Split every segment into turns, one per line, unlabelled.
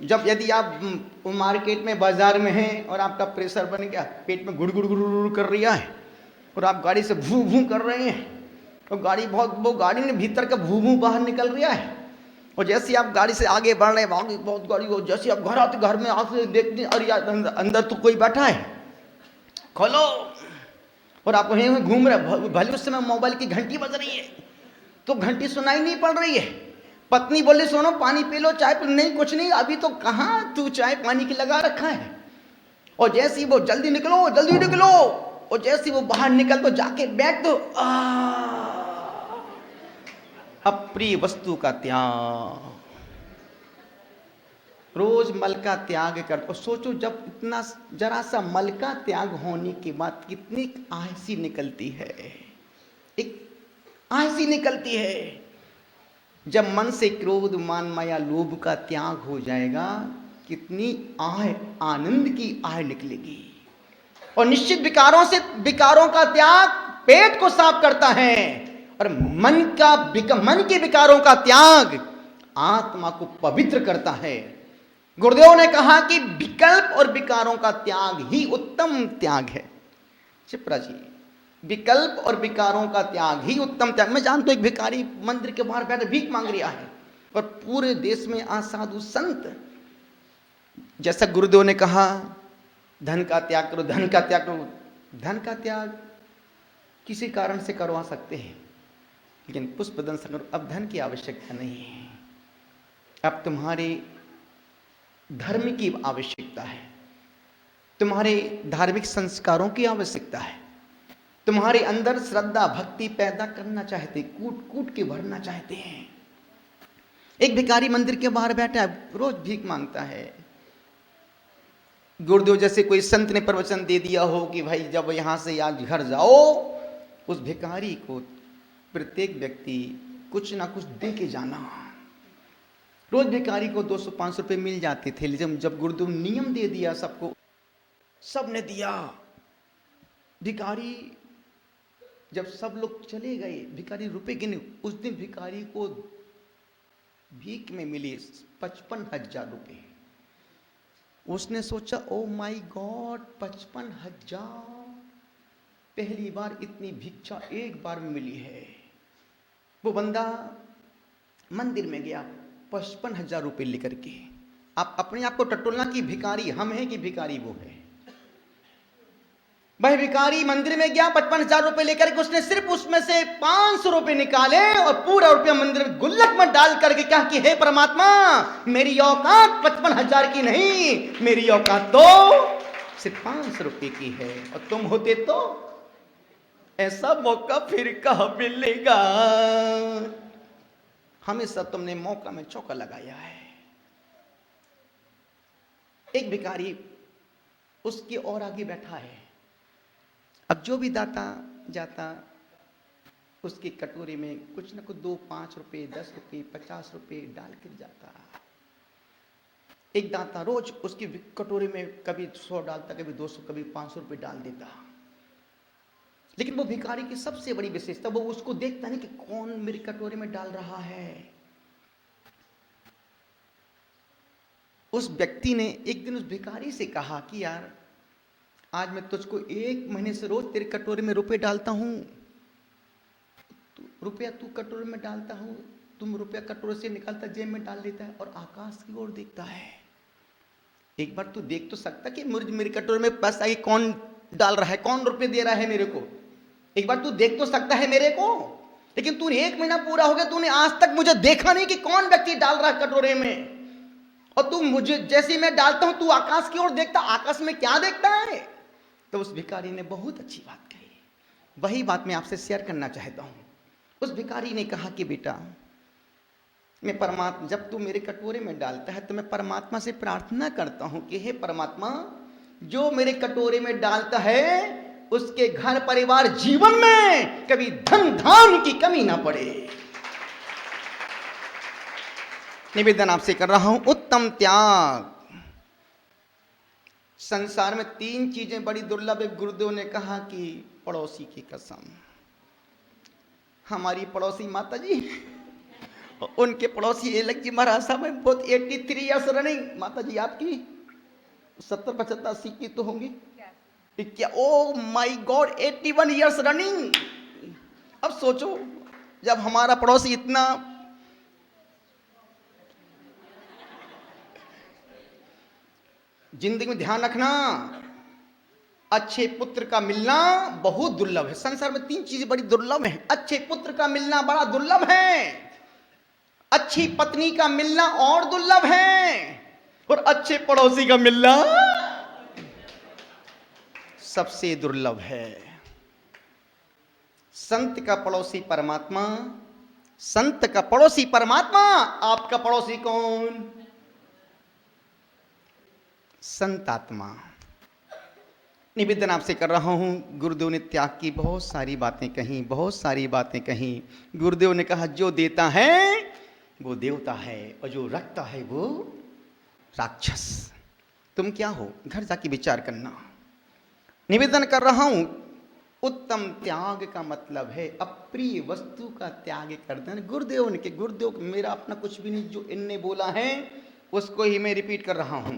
जब यदि आप मार्केट में बाजार में हैं और आपका प्रेशर बन गया, पेट में गुड़ गुड़ गुड़ गुड़ कर रहा है और आप गाड़ी से भू भू कर रहे हैं और गाड़ी वो गाड़ी ने भीतर का भू भू बाहर निकल रहा है और जैसे आप गाड़ी से आगे बढ़ रहे हैं, आगे बहुत गाड़ी हो, जैसे आप घर आते, घर में आके देखते अरे यार अंदर तो कोई बैठा है, खोलो, और आप वहीं घूम रहे, भले उस समय मोबाइल की घंटी बज रही है तो घंटी सुनाई नहीं पड़ रही है। पत्नी बोली सोनो पानी पी लो, चाय पी, नहीं कुछ नहीं, अभी तो कहाँ तू चाय पानी की लगा रखा है। और जैसे ही वो जल्दी निकलो जल्दी निकलो, और जैसे वो बाहर निकल तो जाके बैठ दो, अप्रिय वस्तु का त्याग। रोज मल का त्याग कर, और सोचो जब इतना जरा सा मल का त्याग होने के बाद कितनी आहिसी निकलती है, एक आहिसी निकलती है। जब मन से क्रोध मान माया लोभ का त्याग हो जाएगा, कितनी आनंद की आह निकलेगी। और निश्चित विकारों का त्याग पेट को साफ करता है, और मन के विकारों का त्याग आत्मा को पवित्र करता है। गुरुदेव ने कहा कि विकल्प और विकारों का त्याग ही उत्तम त्याग है। चिप्रा जी, विकल्प और विकारों का त्याग ही उत्तम त्याग। मैं जानता हूं एक भिखारी मंदिर के बाहर बैठे भीख मांग रहा है, और पूरे देश में आज साधु संत, जैसा गुरुदेव ने कहा धन का त्याग करो, धन का त्याग करो। धन का त्याग किसी कारण से करवा सकते हैं, लेकिन पुष्पदन संग्रह, अब धन की आवश्यकता नहीं है, अब तुम्हारे धर्म की आवश्यकता है, तुम्हारे धार्मिक संस्कारों की आवश्यकता है, तुम्हारे अंदर श्रद्धा भक्ति पैदा करना चाहते, कूट कूट के भरना चाहते हैं। एक भिखारी मंदिर के बाहर बैठा है, रोज भीख मांगता है। गुरुदेव जैसे कोई संत ने प्रवचन दे दिया हो कि भाई जब यहां से आज घर जाओ, उस भिखारी को प्रत्येक व्यक्ति कुछ ना कुछ दे के जाना। रोज भिखारी को 200-500 रुपये मिल जाते थे, लेकिन जब गुरुदेव नियम दे दिया सबको, सबने दिया। भिखारी जब सब लोग चले गए, भिखारी रुपए गिने, उस दिन भिखारी को भीख में मिले 55,000 रुपये। उसने सोचा ओ माय गॉड, 55,000, पहली बार इतनी भिक्षा एक बार में मिली है। वो बंदा मंदिर में गया 55,000 रुपये लेकर के। आप अपने आप को टटोलना कि भिखारी हम हैं कि भिखारी वो है। वह भिखारी मंदिर में गया 55,000 रुपये लेकर के, उसने सिर्फ उसमें से 500 रुपये निकाले और पूरा रुपया मंदिर में गुल्लक में डाल करके कहा कि हे परमात्मा, मेरी औकात 55,000 की नहीं, मेरी औकात तो सिर्फ 500 रुपये की है, और तुम होते तो ऐसा मौका फिर कहां मिलेगा। हमेशा तुमने मौका में चौका लगाया है। एक भिखारी उसके और आगे बैठा है। अब जो भी दाता जाता उसकी कटोरी में कुछ न कुछ 2-5 रुपये 10 रुपये 50 रुपये डाल कर जाता। एक दाता रोज उसकी कटोरी में कभी 100 डालता, कभी 200, कभी 500 रुपये डाल देता। लेकिन वो भिखारी की सबसे बड़ी विशेषता, वो उसको देखता नहीं कि कौन मेरी कटोरी में डाल रहा है। उस व्यक्ति ने एक दिन उस भिखारी से कहा कि यार आज मैं तुझको 1 महीने से रोज तेरी कटोरी में रुपए डालता हूं, रुपया तू कटोरी में डालता हूं, तुम रुपया कटोरी से निकालता जेब में डाल देता है और आकाश की ओर देखता है। एक बार तू देख तो सकता कि मेरी कटोरी में पैसा ही कौन डाल रहा है, कौन रुपये दे रहा है मेरे को। एक बार तू देख तो सकता है मेरे को। लेकिन तूने 1 महीना पूरा हो गया, तूने आज तक मुझे देखा नहीं कि कौन व्यक्ति डाल रहा है कटोरे में। और तू मुझे जैसे मैं डालता हूं तू आकाश की ओर देखता, आकाश में क्या देखता है। तो उस भिखारी ने बहुत अच्छी बात कही, वही बात मैं आपसे शेयर करना चाहता हूं। उस भिखारी ने कहा कि बेटा मैं परमात्मा, जब तू मेरे कटोरे में डालता है तो मैं परमात्मा से प्रार्थना करता हूं कि हे परमात्मा, जो मेरे कटोरे में डालता है उसके घर परिवार जीवन में कभी धन धान की कमी ना पड़े। निवेदन आपसे कर रहा हूं, उत्तम त्याग। संसार में 3 चीजें बड़ी दुर्लभ है। गुरुदेव ने कहा कि पड़ोसी की कसम, हमारी पड़ोसी माता जी उनके पड़ोसी ये लग जी महाराज साहब मैं बहुत 83 ईयर्स रनिंग। माता जी आपकी 70 75 80 की तो होंगी क्या? Oh my God 81 years running. अब सोचो जब हमारा पड़ोसी इतना, जिंदगी में ध्यान रखना अच्छे पुत्र का मिलना बहुत दुर्लभ है। संसार में 3 चीजें बड़ी दुर्लभ हैं। अच्छे पुत्र का मिलना बड़ा दुर्लभ है, अच्छी पत्नी का मिलना और दुर्लभ है, और अच्छे पड़ोसी का मिलना सबसे दुर्लभ है। संत का पड़ोसी परमात्मा, संत का पड़ोसी परमात्मा। आपका पड़ोसी कौन? संत आत्मा। निवेदन आपसे कर रहा हूं, गुरुदेव ने त्याग की बहुत सारी बातें कही, बहुत सारी बातें कही। गुरुदेव ने कहा जो देता है वो देवता है और जो रखता है वो राक्षस। तुम क्या हो? घर जाके विचार करना। निवेदन कर रहा हूं, उत्तम त्याग का मतलब है अप्रिय वस्तु का त्याग कर देना। गुरुदेव ने, गुरुदेव मेरा अपना कुछ भी नहीं, जो इनने बोला है उसको ही मैं रिपीट कर रहा हूं।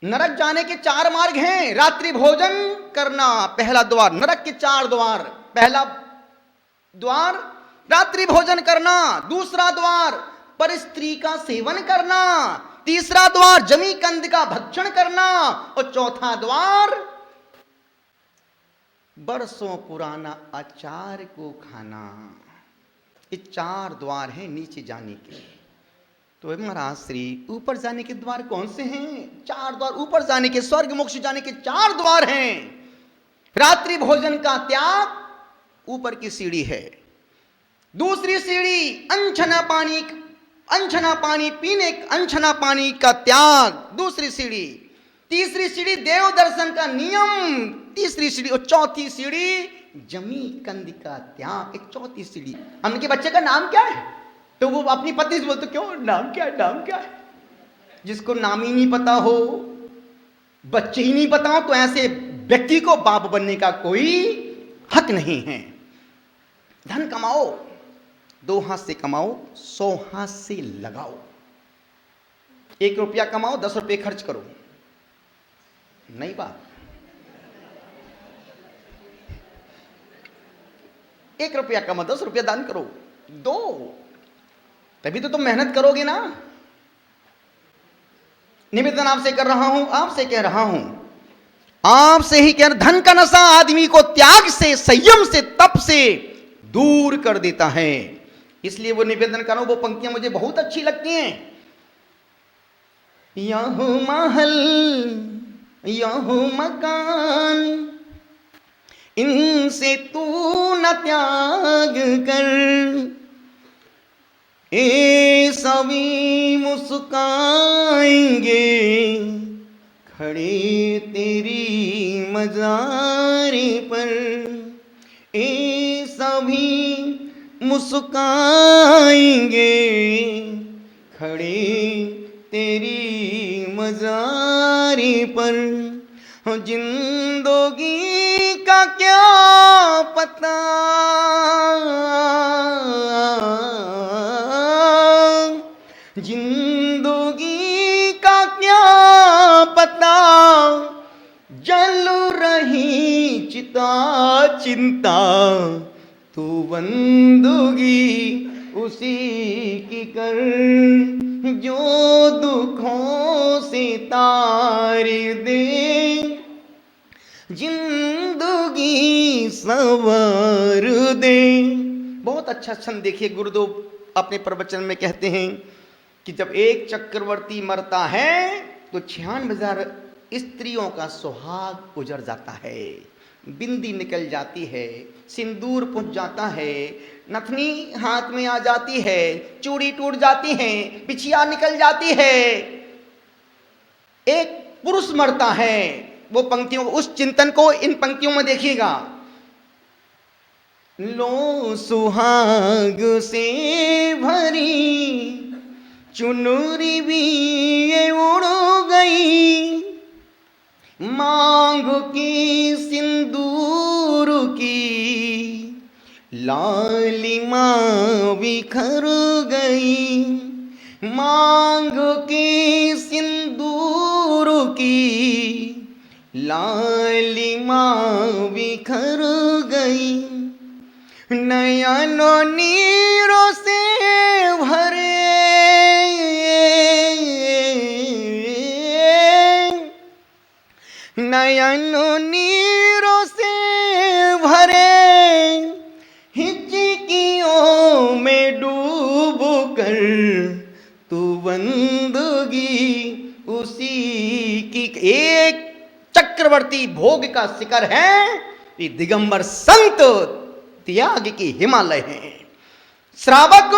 नरक जाने के 4 मार्ग हैं। रात्रि भोजन करना पहला द्वार, नरक के 4 द्वार। पहला द्वार रात्रि भोजन करना, दूसरा द्वार पर स्त्री का सेवन करना, तीसरा द्वार जमी कंद का भक्षण करना, और चौथा द्वार बरसों पुराना अचार को खाना। ये 4 द्वार हैं नीचे जाने के। तो महाराज श्री ऊपर जाने के द्वार कौन से हैं? 4 द्वार ऊपर जाने के, स्वर्ग मोक्ष जाने के 4 द्वार हैं। रात्रि भोजन का त्याग ऊपर की सीढ़ी है। दूसरी सीढ़ी अनछना पानी पीने, अनछना पानी का त्याग, दूसरी सीढ़ी। तीसरी सीढ़ी देव दर्शन का नियम, तीसरी सीढ़ी। और चौथी सीढ़ी जमी कंद का त्याग, एक चौथी सीढ़ी। हमने बच्चे का नाम क्या है? तो वो अपनी पत्नी से बोलते क्यों नाम क्या है, नाम क्या है? जिसको नाम ही नहीं पता हो, बच्चे ही नहीं पता हो, तो ऐसे व्यक्ति को बाप बनने का कोई हक नहीं है। धन कमाओ, 2 हाथ से कमाओ, 100 हाथ से लगाओ। 1 रुपया कमाओ, 10 रुपये खर्च करो। नहीं बात। 1 रुपया कमाओ, 10 रुपया दान करो, दो, तभी तो तुम मेहनत करोगे ना। निवेदन आपसे कर रहा हूं, आपसे कह रहा हूं, आपसे ही कह, धन का नशा आदमी को त्याग से, संयम से, तप से दूर कर देता है। इसलिए वो निवेदन करो, वो पंक्तियां मुझे बहुत अच्छी लगती हैं। यहू महल यहू मकान, इनसे तू न त्याग कर, ए सभी मुस्काएंगे खड़े तेरी मज़ारे पर, ए सभी मुस्काएंगे खड़े तेरी मज़ारे पर। जिंदगी का क्या पता, जिंदगी का क्या पता, जल रही चिता चिंता, तू बंदगी उसी की कर, जो दुखों से तार दे जिंदगी संवर दे। बहुत अच्छा छंद देखिए, गुरुदेव अपने प्रवचन में कहते हैं कि जब एक चक्रवर्ती मरता है तो 96,000 स्त्रियों का सुहाग उजड़ जाता है, बिंदी निकल जाती है, सिंदूर पुंज जाता है, नथनी हाथ में आ जाती है, चूड़ी टूट जाती है, बिछिया निकल जाती है। एक पुरुष मरता है, वो पंक्तियों, उस चिंतन को इन पंक्तियों में देखिएगा। लो सुहाग से भरी चुनरी भी ये उड़ गई, मांग की सिंदूर की लालिमा बिखर गई, मांग की सिंदूर की लालिमा बिखर गई, नयनों नीरों से भरे, नयनों नीरों से भरे, हिचकियों में डूब कर तू बंदगी उसी की। एक चक्रवर्ती भोग का शिखर है, ये दिगंबर संत त्याग की हिमालय है। श्रावक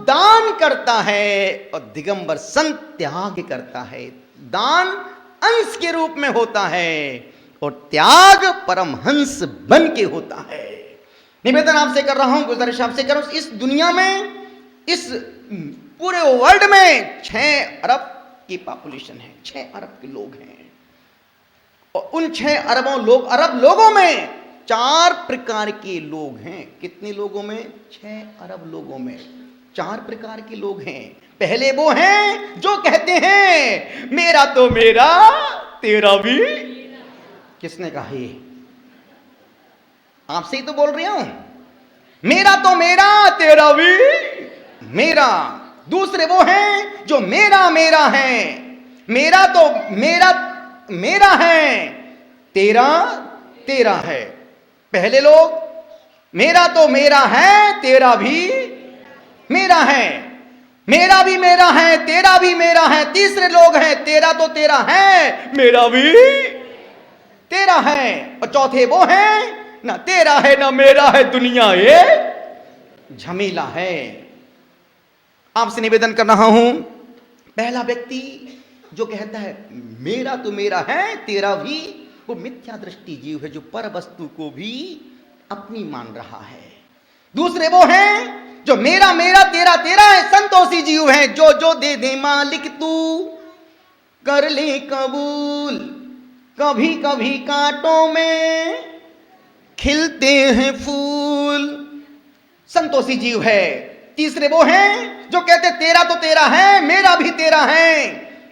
दान करता है और दिगंबर संत त्याग करता है। दान अंश के रूप में होता है और त्याग परमहंस बन के होता है। निवेदन आपसे कर रहा हूं, गुजारिश आपसे कर रहा हूं, इस दुनिया में, इस पूरे वर्ल्ड में 6 अरब की पॉपुलेशन है, 6 अरब के लोग हैं। और उन 6 अरब लोगों में 4 प्रकार के लोग हैं। कितने लोगों में? 6 अरब लोगों में 4 प्रकार के लोग हैं। पहले वो हैं जो कहते हैं मेरा तो मेरा तेरा भी। किसने कहा ये? आपसे ही तो बोल रहा हूं। मेरा तो मेरा तेरा भी मेरा। दूसरे वो हैं जो मेरा मेरा है, मेरा तो मेरा मेरा है, तेरा तेरा है। पहले लोग मेरा तो मेरा है तेरा भी मेरा है, मेरा भी मेरा है तेरा भी मेरा है। तीसरे लोग हैं तेरा तो तेरा है मेरा भी तेरा है। और चौथे वो हैं ना तेरा है ना मेरा है, दुनिया ये झमेला है। आपसे निवेदन कर रहा हूं, पहला व्यक्ति जो कहता है मेरा तो मेरा है तेरा भी, वो मिथ्या दृष्टि जीव है जो पर वस्तु को भी अपनी मान रहा है। दूसरे वो हैं जो मेरा मेरा तेरा तेरा है, संतोषी जीव हैं जो जो दे दे मालिक तू कर ले कबूल। कभी कभी कांटों में खिलते हैं फूल, संतोषी जीव है। तीसरे वो हैं जो कहते तेरा तो तेरा है मेरा भी तेरा है,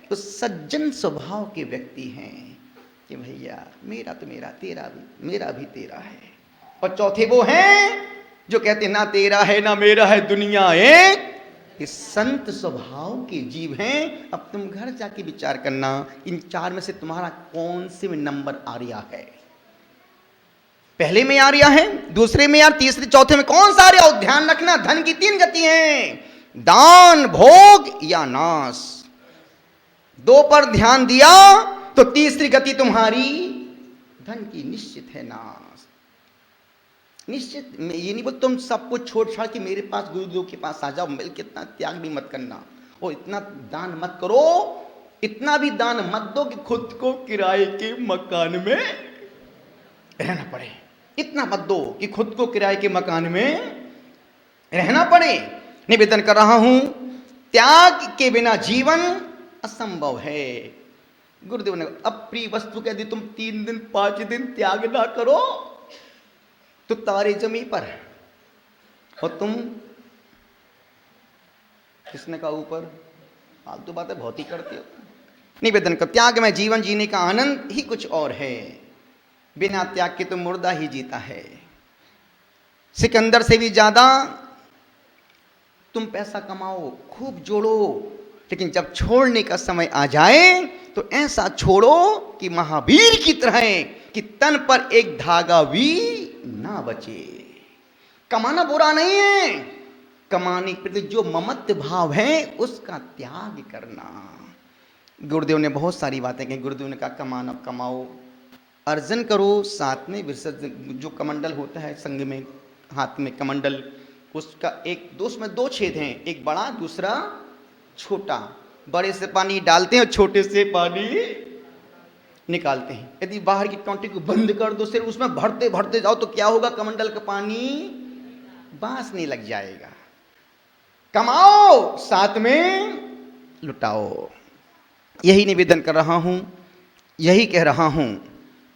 तो सज्जन स्वभाव के व्यक्ति हैं कि भैया मेरा तो मेरा तेरा भी मेरा भी तेरा है। और चौथे वो हैं जो कहते ना तेरा है ना मेरा है, दुनिया एक। ये संत स्वभाव के जीव हैं। अब तुम घर जाके विचार करना, इन 4 में से तुम्हारा कौन से में नंबर आ रहा है? पहले में आ रहा है, दूसरे में यार, तीसरे चौथे में कौन सा आ रहा? ध्यान रखना, धन की 3 गति हैं, दान भोग या नाश। 2 पर ध्यान दिया तो तीसरी गति तुम्हारी धन की निश्चित है नाश। निश्चित। ये नहीं बोल तुम सब कुछ छोड़ छाड़ के मेरे पास गुरुदेव के पास आ जाओ, मिल के इतना त्याग भी मत करना और इतना दान मत करो, इतना भी दान मत दो कि खुद को किराए के मकान में रहना पड़े। इतना मत दो कि खुद को किराए के मकान में रहना पड़े। निवेदन कर रहा हूं, त्याग के बिना जीवन असंभव है। गुरुदेव ने अप्रिय वस्तु कह दी, तुम 3 दिन 5 दिन त्याग ना करो तो तारे जमी पर, और तुम किसने कहा ऊपर? फालतू बातें बहुत ही करते हो। निवेदन कर, त्याग में जीवन जीने का आनंद ही कुछ और है। बिना त्याग के तो मुर्दा ही जीता है। सिकंदर से भी ज्यादा तुम पैसा कमाओ, खूब जोड़ो, लेकिन जब छोड़ने का समय आ जाए तो ऐसा छोड़ो कि महावीर की तरह कि तन पर एक धागा भी ना बचे। कमाना बुरा नहीं है, कमाने के प्रति जो ममत्व भाव है उसका त्याग करना। गुरुदेव ने बहुत सारी बातें कही। गुरुदेव ने कहा कमाना कमाओ, अर्जन करो, साथ में विसर्जन। जो कमंडल होता है संग में, हाथ में कमंडल, उसका एक दोस्त में 2 छेद हैं, एक बड़ा दूसरा छोटा। बड़े से पानी डालते हैं और छोटे से पानी निकालते हैं। यदि बाहर की टोंटी को बंद कर दो, सिर्फ उसमें भरते भरते जाओ तो क्या होगा? कमंडल का पानी बांसने लग जाएगा। कमाओ, साथ में लुटाओ। यही निवेदन कर रहा हूं, यही कह रहा हूं।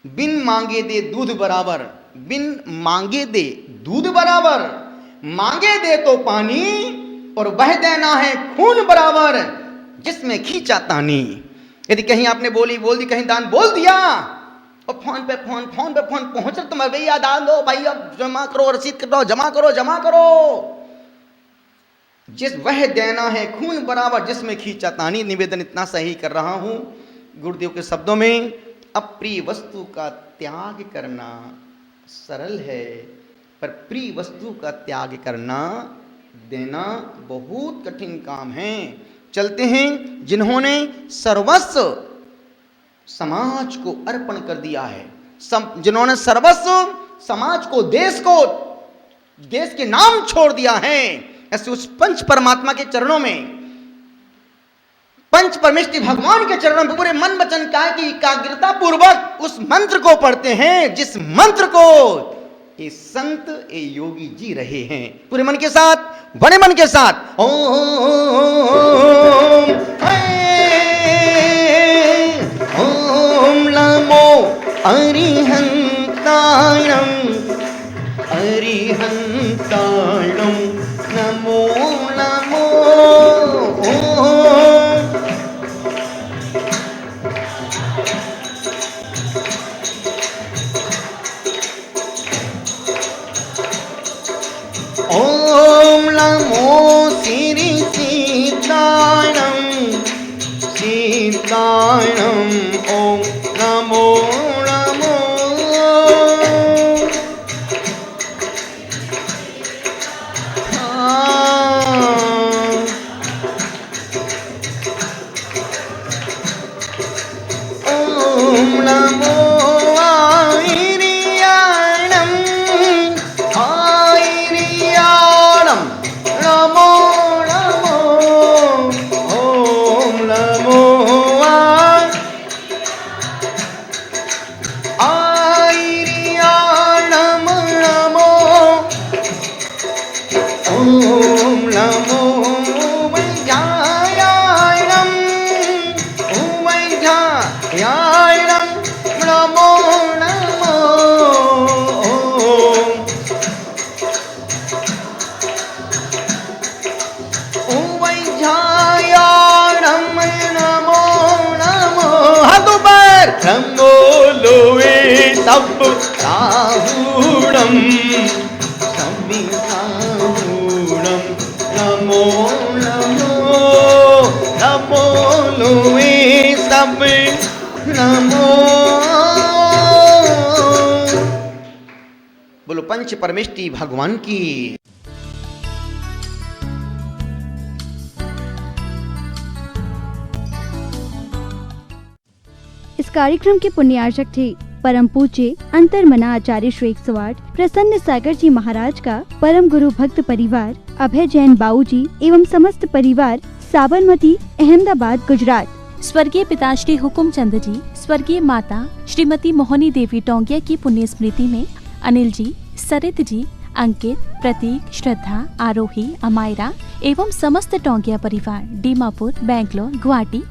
बिन मांगे दे दूध बराबर, बिन मांगे दे दूध बराबर, मांगे दे तो पानी और वह देना है खून बराबर जिसमें खींचा तानी। यदि कहीं आपने बोली बोल दी, कहीं दान बोल दिया और फोन पे फोन पहुंच रहा, तो भैया दान दो भाई, अब जमा करो, रसीद कटवाओ, जमा करो। जिस वह देना है खून बराबर जिसमें खींचा तानी। निवेदन इतना सही कर रहा हूं गुरुदेव के शब्दों में, अप्रिय वस्तु का त्याग करना सरल है, पर प्रिय वस्तु का त्याग करना देना बहुत कठिन काम है। चलते हैं, जिन्होंने सर्वस्व समाज को अर्पण कर दिया है, जिन्होंने सर्वस्व समाज को, देश के नाम छोड़ दिया है, ऐसे उस पंच परमात्मा के चरणों में, पंच परमेष्टि भगवान के चरणों में पूरे मन वचन काया की एकाग्रता पूर्वक उस मंत्र को पढ़ते हैं, जिस मंत्र को ये संत, ये योगी जी रहे हैं। पूरे मन के साथ, बड़े मन के साथ, ओम नमो अरिहंताणं, अरिहंताणं, नमो नमो ओम नमो श्री सीताणं, सीताणं, ओम नमो नमो ओम नमो आयर्याणं, आयर्याणं, नमो नमो ओम नमो आयर्याणं, नमो ओम नमो वैद्यायणं, वैद्यायणं, नमो नमो ओम वैद्यायणं, नमो नमो। हाथ ऊपर, नमो लोए सब साहूणं, सविताहूणं, नमो नमो, नमो लोए सब नमो। बोलो पंच परमेष्टि भगवान की।
इस कार्यक्रम के पुण्यार्चक थे परम पूज्य अंतर्मना आचार्य श्री 108 प्रसन्न सागर जी महाराज का परम गुरु भक्त परिवार, अभय जैन बाऊ जी एवं समस्त परिवार, साबरमती, अहमदाबाद, गुजरात।
स्वर्गीय पिताश्री हुकुमचंद जी, स्वर्गीय माता श्रीमती मोहनी देवी टोंगिया की पुण्य स्मृति में अनिल जी, सरित जी, अंकित, प्रतीक, श्रद्धा, आरोही, अमायरा एवं समस्त टोंगिया परिवार, दीमापुर, बैंगलोर, गुवाहाटी,